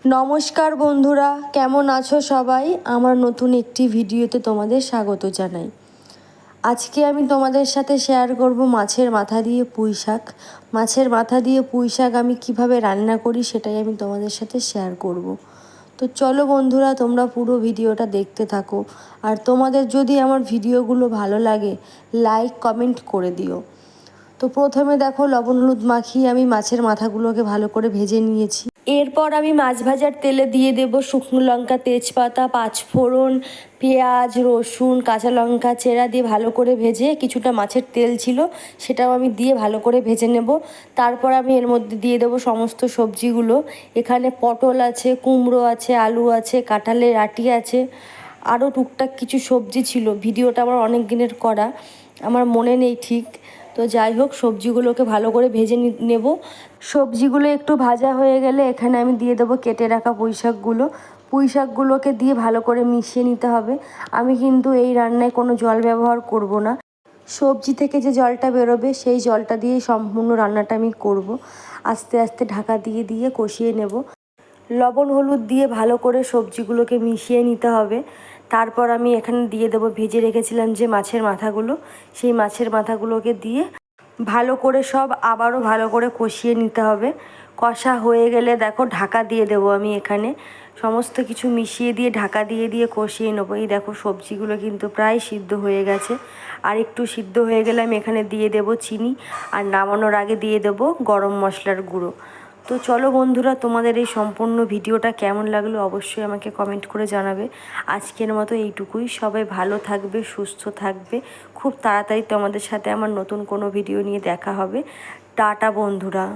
নমস্কার বন্ধুরা, কেমন আছো সবাই? আমার নতুন একটি ভিডিওতে তোমাদের স্বাগত জানাই। আজকে আমি তোমাদের সাথে শেয়ার করব মাছের মাথা দিয়ে পুঁই শাক। মাছের মাথা দিয়ে পুঁই শাক আমি কিভাবে রান্না করি সেটাই আমি তোমাদের সাথে শেয়ার করব। তো চলো বন্ধুরা, তোমরা পুরো ভিডিওটা দেখতে থাকো। আর তোমাদের যদি আমার ভিডিওগুলো ভালো লাগে, লাইক কমেন্ট করে দিও। তো প্রথমে দেখো, লবণ হলুদ মাখিয়ে আমি মাছের মাথাগুলোকে ভালো করে ভেজে নিয়েছি। এরপর আমি মাছ ভাজার তেলে দিয়ে দেব শুকনো লঙ্কা, তেজপাতা, পাঁচফোড়ন, পেঁয়াজ, রসুন, কাঁচা লঙ্কা চেরা দিয়ে ভালো করে ভেজে, কিছুটা মাছের তেল ছিল সেটাও আমি দিয়ে ভালো করে ভেজে নেব। তারপর আমি এর মধ্যে দিয়ে দেবো সমস্ত সবজিগুলো। এখানে পটল আছে, কুমড়ো আছে, আলু আছে, কাঁঠালের আটি আছে, আরও টুকটাক কিছু সবজি ছিল। ভিডিওটা আমার অনেক দিনের করা, আমার মনে নেই ঠিক। তো যাই হোক, সবজিগুলোকে ভালো করে ভেজে নেব। সবজিগুলো একটু ভাজা হয়ে গেলে এখানে আমি দিয়ে দেবো কেটে রাখা পুঁই শাকগুলো। পুঁই শাকগুলোকে দিয়ে ভালো করে মিশিয়ে নিতে হবে। আমি কিন্তু এই রান্নায় কোনো জল ব্যবহার করব না। সবজি থেকে যে জলটা বেরোবে সেই জলটা দিয়েই সম্পূর্ণ রান্নাটা আমি করব। আস্তে আস্তে ঢাকা দিয়ে দিয়ে কষিয়ে নেব। লবণ হলুদ দিয়ে ভালো করে সবজিগুলোকে মিশিয়ে নিতে হবে। তারপর আমি এখানে দিয়ে দেবো ভেজে রেখেছিলাম যে মাছের মাথাগুলো, সেই মাছের মাথাগুলোকে দিয়ে ভালো করে সব আবারও ভালো করে কষিয়ে নিতে হবে। কষা হয়ে গেলে দেখো, ঢাকা দিয়ে দেবো আমি এখানে। সমস্ত কিছু মিশিয়ে দিয়ে ঢাকা দিয়ে দিয়ে কষিয়ে নেবো। এই দেখো, সবজিগুলো কিন্তু প্রায় সিদ্ধ হয়ে গেছে। আর একটু সিদ্ধ হয়ে গেলে আমি এখানে দিয়ে দেবো চিনি, আর নামানোর আগে দিয়ে দেবো গরম মশলার গুঁড়ো। তো চলো বন্ধুরা, তোমাদের এই সম্পূর্ণ ভিডিওটা কেমন লাগলো অবশ্যই আমাকে কমেন্ট করে জানাবে। আজকের মতো এইটুকুই। সবাই ভালো থাকবে, সুস্থ থাকবে। খুব তাড়াতাড়ি তোমাদের সাথে আমার নতুন কোনো ভিডিও নিয়ে দেখা হবে। টাটা বন্ধুরা।